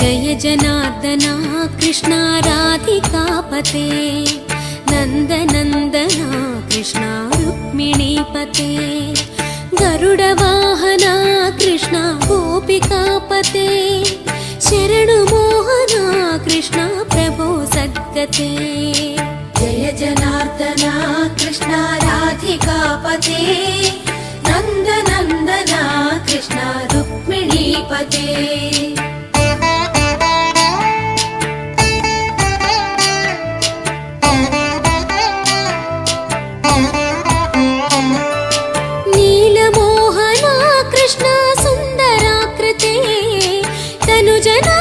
जय जनार्दना कृष्णा राधिकापते नन्दनन्दना कृष्णा रुक्मिणीपते गरुडवाहना कृष्णा गोपिकापते शरणुमोहना कृष्णा प्रभो सद्गते जय जनार्दना कृष्णा राधिकापते नन्दनन्दना कृष्णा रुक्मिणीपते नीलमोहना कृष्णा सुन्दराकृते तनुजना